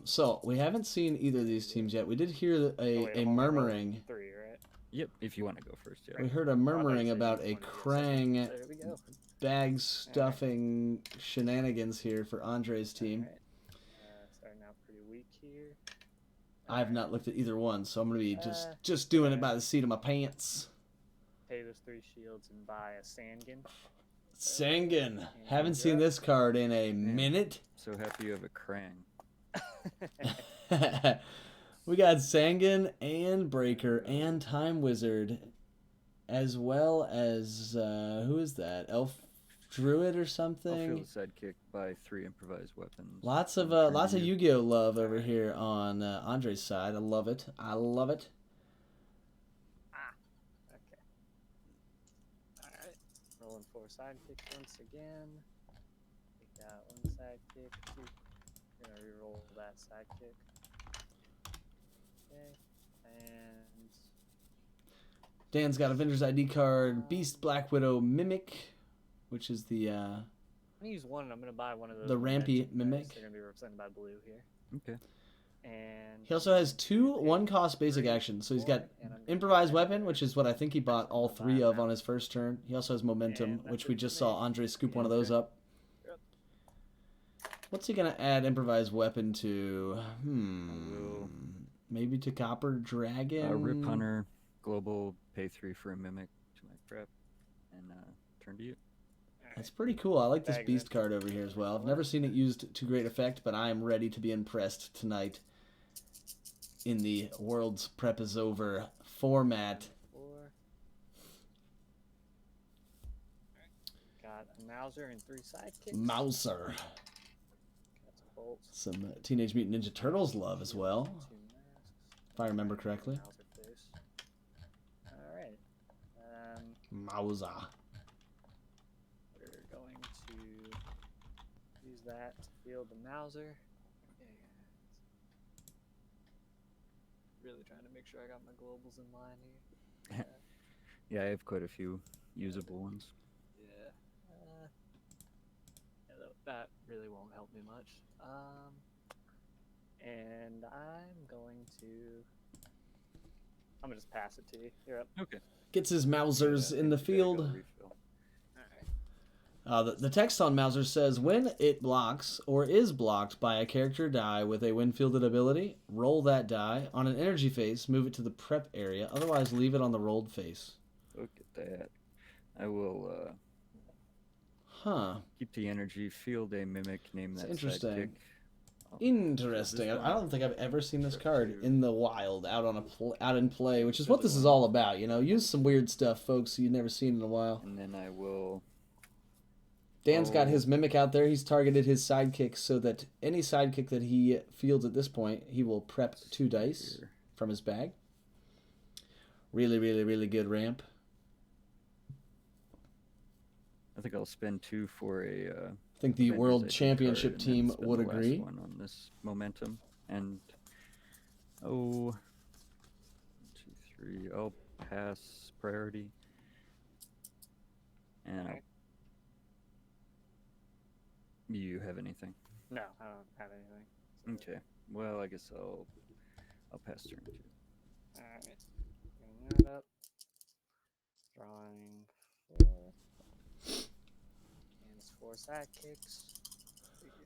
So we haven't seen either of these teams yet. We did hear a murmuring. 3, right? Yep, if you want to go first, yeah. We heard a murmuring said you about a wanted to go Krang second. There we go. bag stuffing shenanigans here for Andre's team. Alright. Starting out pretty weak here. I have not looked at either one, so I'm gonna be just doing it by the seat of my pants. Pay those 3 shields and buy a Sangan. Sangan. Haven't seen this card in a minute. So happy you have a Krang. We got Sangan and Breaker and Time Wizard, as well as who is that? Elf Druid or something? I'll field a sidekick, buy 3 improvised weapons. Lots of Yu-Gi-Oh love over here on Andre's side. I love it. I love it. Okay. Alright. Rolling 4 sidekicks once again. We got 1 sidekick. 2. Gonna reroll that sidekick. Okay. And Dan's got Avengers ID card, Beast, Black Widow, Mimic, which is the I'm gonna use one. I'm gonna buy one of those. the rampy momentum dice. Mimic. They're gonna be represented by blue here. Okay. And He also has 2 1-cost basic actions. So he's got improvised weapon, which is what I think he bought all 3 of on his first turn. He also has momentum, which we just saw Andre scoop one of those up. What's he gonna add improvised weapon to? Maybe to Copper Dragon. Rip Hunter, global, pay 3 for a Mimic to my prep, and turn to you. That's pretty cool. I like this Beast card over here as well. I've never seen it used to great effect, but I am ready to be impressed tonight in the World's Prep is Over format. 4. Got a Mauser and 3 sidekicks. Mouser. Got some bolts. Some Teenage Mutant Ninja Turtles love as well, 2 masks. if I remember correctly. Mauser face. Alright. Mauser. We're going to use that to field the Mauser. And really trying to make sure I got my globals in line here. Yeah, I have quite a few usable ones. Yeah. That really won't help me much. And I'm gonna just pass it to you. You're up. Okay. Gets his Mausers in the field. The text on Mauser says, when it blocks or is blocked by a character die with a wind-fielded ability, roll that die. On an energy face, move it to the prep area. Otherwise, leave it on the rolled face. Look at that. I will keep the energy, field a Mimic, name that interesting. sidekick. Interesting. I don't think I've ever seen this card in the wild, out in play, which is what this is all about. You know, use some weird stuff, folks, you've never seen in a while. And then I will... Dan's got his Mimic out there. He's targeted his sidekick so that any sidekick that he fields at this point, he will prep 2 dice from his bag. Really, really, really good ramp. I think I'll spend 2 for a... I think the World Championship team would agree. One on this momentum. And... 1, 2, 3. I'll pass priority. And I'll... You have anything? No, I don't have anything. Okay. Well, I guess I'll pass turn 2. Alright. Getting that up. Drawing 4. And it's 4 sidekicks.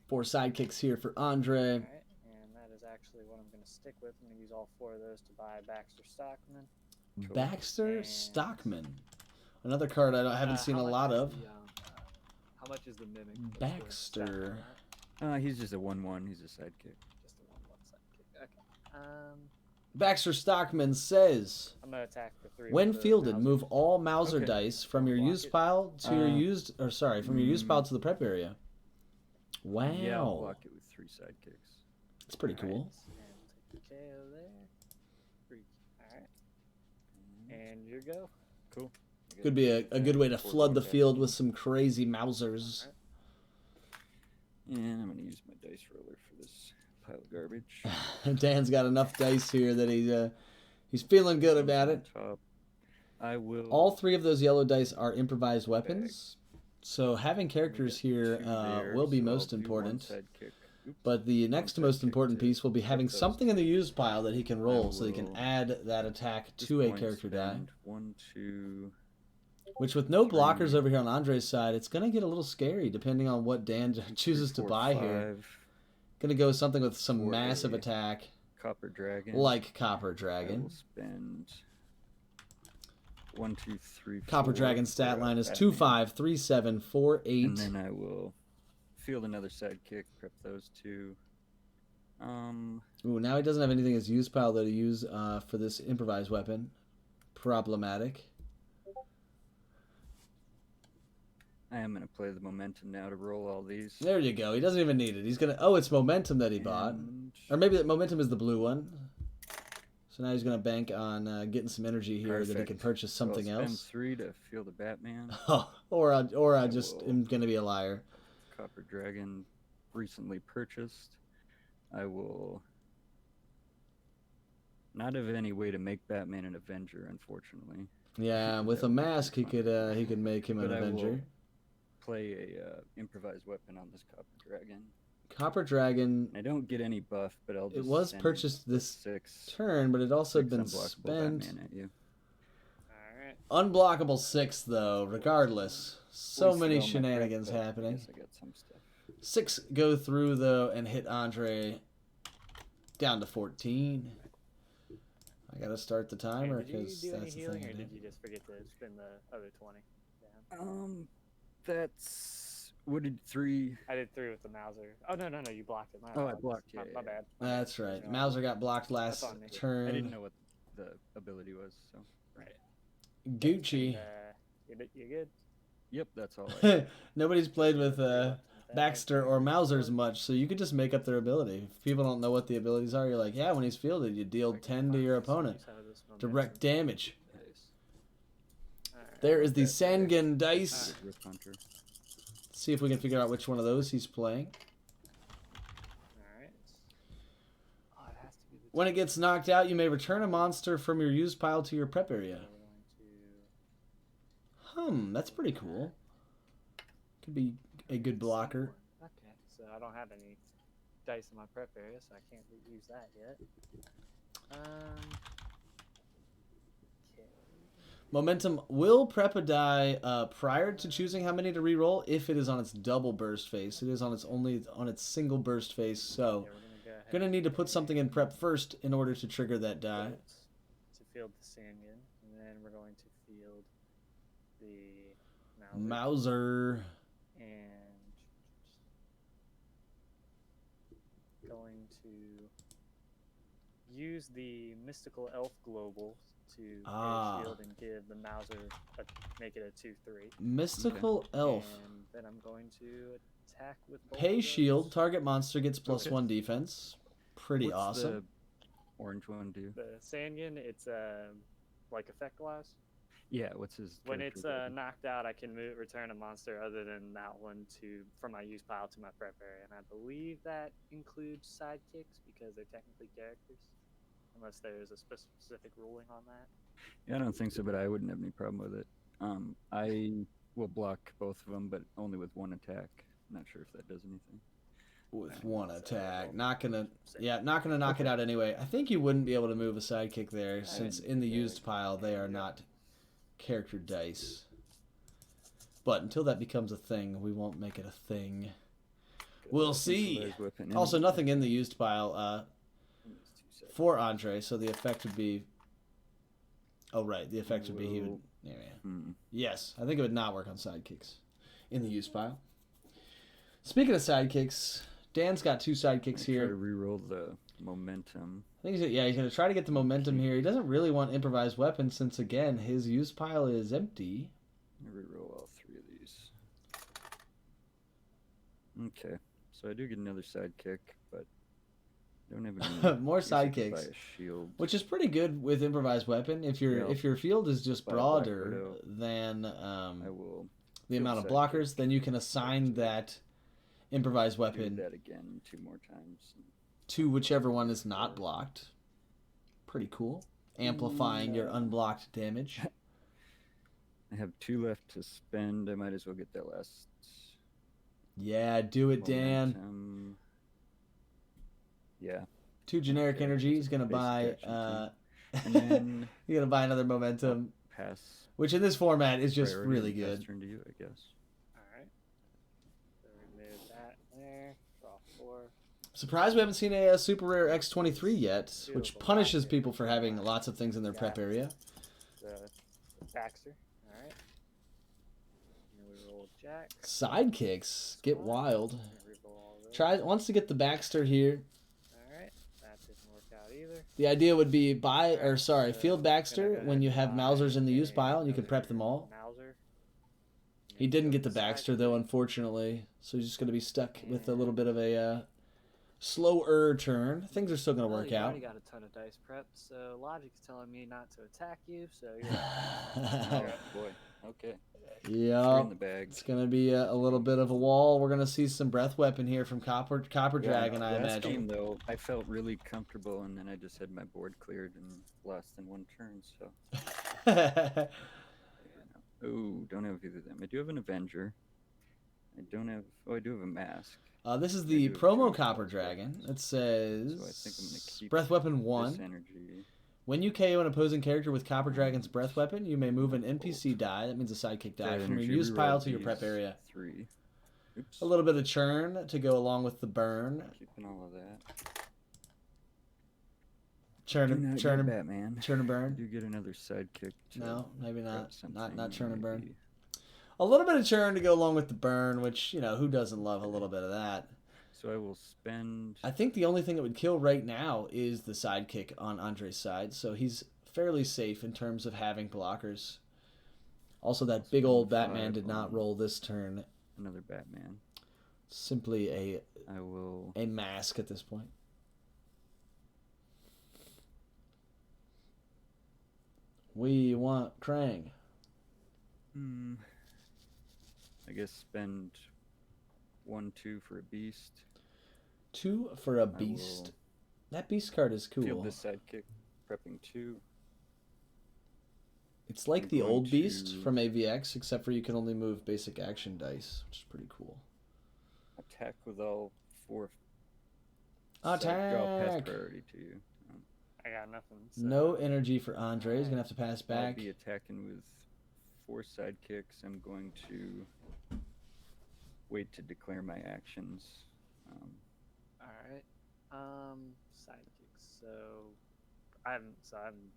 4 sidekicks here for Andre. Alright, and that is actually what I'm going to stick with. I'm going to use all 4 of those to buy Baxter Stockman. Cool. Baxter Stockman. Another card I haven't seen a lot of. How much is the Mimic? Baxter. He's just a 1/1. He's a sidekick. Just a 1/1 sidekick. Okay. Baxter Stockman says, I'm going to attack the 3. when fielded, Mauser. move all Mauser Okay. dice from your used pile to your used, from your used pile to the prep area. Wow. Yeah, I'll block it with 3 sidekicks. That's pretty cool. And take the KO there. 3. Alright. And your go. Cool. Could be a good way to flood the field with some crazy Mausers. And I'm going to use my dice roller for this pile of garbage. Dan's got enough dice here that he's feeling good about it. Top. I will. All 3 of those yellow dice are improvised weapons, so having characters here will be most important. Oops. But the next One most sidekick important to piece will be prep having those something in the two. used pile that he can roll, so he can will add that attack At this to a point, character die. spend 1, 2. Which, with no blockers 3, over here on Andre's side, it's going to get a little scary depending on what Dan 2, 3, chooses to 4, buy here. 5 Going to go something with some for massive a attack, Copper Dragon. like Copper I will Dragon. spend 1, 2, 3, 4. Copper Dragon's for stat a line is Batman. 2, 5, 3, 7, 4, 8. And then I will field another sidekick, prep those two. Ooh, now he doesn't have anything in his used pile though to use for this improvised weapon. Problematic. I am going to play the momentum now to roll all these. There you go. He doesn't even need it. He's gonna. Oh, it's momentum that he bought, And or maybe that momentum is the blue one. So now he's gonna bank on getting some energy here that he can Perfect. purchase So I'll something spend else. 3 to field a Batman. or I I just will- am gonna be a liar. Copper Dragon recently purchased. I will not have any way to make Batman an Avenger, unfortunately. Yeah, with a mask he could make him an But I will Avenger. Play a improvised weapon on this Copper Dragon. Copper Dragon. I don't get any buff, but I'll just It was send purchased the this 6 turn, but it also had been unblockable spent. Batman at you. Alright. Unblockable 6 though. Regardless, so Wasted many all my prep, shenanigans but I happening. guess I got some stuff. 6 go through though and hit Andre down to 14. I gotta start the timer Did you because do any that's the healing, thing I or do. did you just forget to spend the other 20? Down? That's what did 3? I did 3 with the Mauser. Oh no, you blocked it. My Oh, I apologies. blocked, yeah, My yeah. bad. That's right. Yeah. Mauser got blocked last on me. turn. I didn't know what the ability was, so. Right. Gucci. And, you good? Yep, that's all. I Nobody's played with Three left in the bag. Baxter or Mausers much, so you could just make up their ability. If people don't know what the abilities are, you're like, yeah, when he's fielded, you deal 10 to your opponent. Direct damage. Nice. Alright. There is the Sangan dice. Rift Hunter. See if we can figure out which one of those he's playing. Alright. Oh, it has to be the When it gets knocked out, you may return a monster from your used pile to your prep area. We're going to... That's pretty cool. Could be a good blocker. Okay, so I don't have any dice in my prep area, so I can't use that yet. Okay. Momentum will prep a die prior to choosing how many to reroll if it is on its double burst phase. It is on its single burst phase, so Yeah, we're gonna go ahead gonna and need to put something in prep first in order to trigger that die. to field the Sangan, and then we're going to field the Mauser, Mauser. and going to use the mystical elf global to Ah. shield and give the Mauser make it a 2/3. Mystical Elf. And then I'm going to attack with both Pay of shield. those. Target monster gets Okay. +1 defense. Pretty What's awesome. the orange one do? The Sangan, it's like effect wise. Yeah, what's his? When character it's ability? knocked out, I can return a monster other than that one from my use pile to my prep area, and I believe that includes sidekicks because they're technically characters, unless there's a specific ruling on that. Yeah, I don't think so, but I wouldn't have any problem with it. I will block both of them, but only with one attack. I'm not sure if that does anything. With one attack. Not gonna knock it out anyway. I think you wouldn't be able to move a sidekick there since in the used pile they are not character dice. But until that becomes a thing, we won't make it a thing. We'll see. Improvised weapon Also, and- nothing in the used pile It's 2 seconds. for Andre, so the effect would be... Oh, right. The effect would be he would... Yeah. Yes, I think it would not work on sidekicks in the used pile. Speaking of sidekicks, Dan's got 2 sidekicks Try to here. reroll the momentum. I think he's going to try to get the momentum here. He doesn't really want improvised weapons since, again, his used pile is empty. I reroll all 3 of these. Okay, so I do get another sidekick, but don't have any More use I could buy sidekicks. a shield. Which is pretty good with improvised weapon. If your Yeah. if your field is just Buy a Black broader Widow. than I will the field amount of sidekick. blockers, then you can assign that improvised do weapon that again 2 more times. to whichever one is not blocked. Pretty cool. Amplifying your unblocked damage. I have 2 left to spend. I might as well get that last Yeah, do it, Dan. momentum. Yeah. 2 generic Okay, energy. He's gonna basic buy. action And then He's gonna buy another momentum, pass which in this format is just priority really and pass good. turn to you, I guess. All right. So remove that there. Draw 4. Surprised we haven't seen a super rare X23 yet, Two which of them punishes locked in. people for having lots of things in their prep area. The Baxter. All right. And we roll Jack. Sidekicks get wild. And re-roll all those. Wants to get the Baxter here. All right. That didn't work out either. The idea would be field So, Baxter gonna go when you ahead have and Mausers in the buy use pile and you can another prep them all. Mauser. He didn't get the Baxter though, unfortunately, so he's just going to be stuck with a little bit of a slower turn. Things are still going to work You out. already got a ton of dice prep, so logic's telling me not to attack you. So Oh boy. Okay. Yeah, in the bag. it's going to be a little bit of a wall. We're going to see some breath weapon here from Copper Dragon, I Last game imagine. though, I felt really comfortable, and then I just had my board cleared in less than 1 turn. So. Oh, don't have either of them. I do have an Avenger. I don't have. Oh, I do have a Mask. This is I the do have promo 2 Copper spells Dragon. left. It says So I think I'm gonna keep Breath Weapon This 1. energy. When you KO an opposing character with Copper Dragon's Breath Weapon, you may move an NPC die, that means a sidekick die, That from your energy, use reroll pile to your prep these area. 3. Oops. A little bit of churn to go along with the burn. Keeping all of that. Churn Do and not churn get and Batman. churn and I burn. do get another sidekick. To No, maybe grab not. something, Not churn and burn. maybe. A little bit of churn to go along with the burn, which, who doesn't love a little bit of that? So I will spend. I think the only thing it would kill right now is the sidekick on Andre's side, so he's fairly safe in terms of having blockers. Also, that big old Batman did not roll this turn. Another Batman. Simply I will. a mask at this point. We want Krang. I guess spend 1/2 for a beast. 2 for a beast. That beast card is cool. Field this sidekick, prepping 2. It's like I'm the going old beast to- from AVX, except for you can only move basic action dice, which is pretty cool. Attack with all 4. Draw pass Attack! priority to you. I got nothing. So. No energy for Andre. He's going to have to pass I'll back. be attacking with 4 sidekicks. I'm going to wait to declare my actions. All right. Sidekicks. So I haven't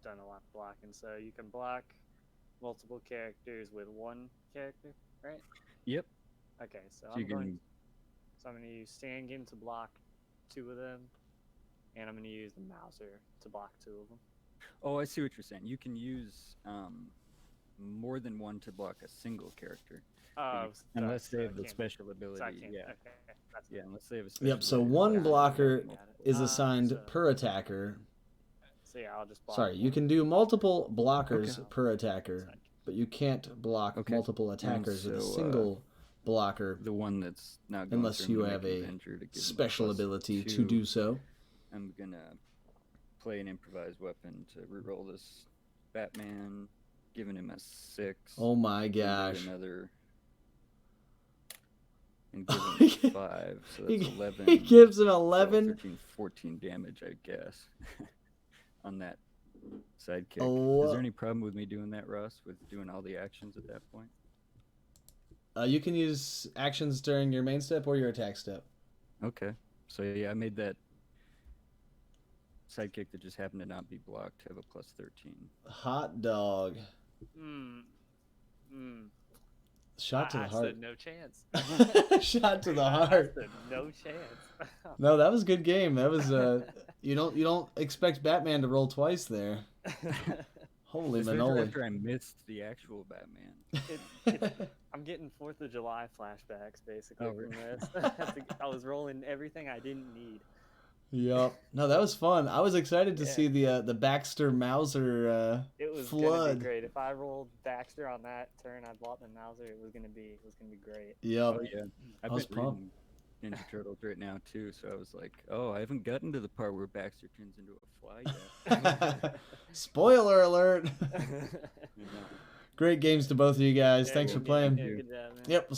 done a lot of blocking. So you can block multiple characters with 1 character, right? Yep. Okay. So you I'm going to use Stand-Game to block 2 of them, and I'm going to use the Mauser to block 2 of them. Oh, I see what you're saying. You can use more than 1 to block a single character. Unless they have the special ability. So I can't. Yeah. Okay. That's Yeah, unless they have a special Yep, so ability. one Got it. blocker Got it. is assigned So- per attacker. So yeah, I'll just block. Sorry, you 1. can do multiple blockers Okay. per attacker, but you can't block Okay. multiple attackers with a so, single blocker The one that's not going unless through, you I'm gonna have make a Avenger to give him special plus ability to 2. do so. I'm gonna play an improvised weapon to reroll this Batman, giving him a 6. Oh my and do gosh. Another. And give him 5, so that's 11. He gives him 12, 11. 13, 14 damage, I guess, on that sidekick. Oh. Is there any problem with me doing that, Ross, with doing all the actions at that point? You can use actions during your main step or your attack step. Okay. So, yeah, I made that sidekick that just happened to not be blocked have a plus 13. Hot dog. Shot to the I heart. said no chance. Shot to the I heart. said no chance. No, that was a good game. That was you don't expect Batman to roll twice there. Holy Especially manoli. after I missed the actual Batman. I'm getting 4th of July flashbacks basically Oh, from really? this. I was rolling everything I didn't need. Yep. No, that was fun. I was excited to Yeah. see the Baxter Mauser It was gonna flood. be great. If I rolled Baxter on that turn, I bought the Mauser. It was gonna be great. Yep. Oh, yeah. I've I was been reading Ninja Turtles right now, too, so I was like, oh, I haven't gotten to the part where Baxter turns into a fly yet. Spoiler alert. You know. Great games to both of you guys. Yeah, Thanks good for game. playing. Yeah, good job, man. Yep.